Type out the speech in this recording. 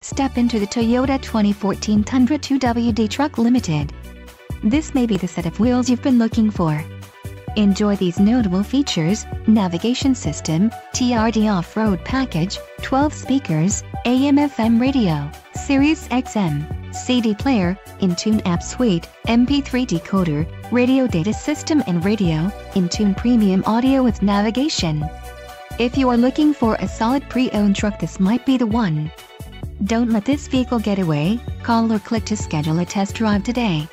Step into the Toyota 2014 Tundra 2WD Truck Limited. This may be the set of wheels you've been looking for. Enjoy these notable features: navigation system, TRD off-road package, 12 speakers, AM/FM radio, SIRIUSXM, CD player, Entune app suite, MP3 decoder, radio data system and radio, Entune premium audio with navigation. If you are looking for a solid pre-owned truck, this might be the one. Don't let this vehicle get away. Call or click to schedule a test drive today.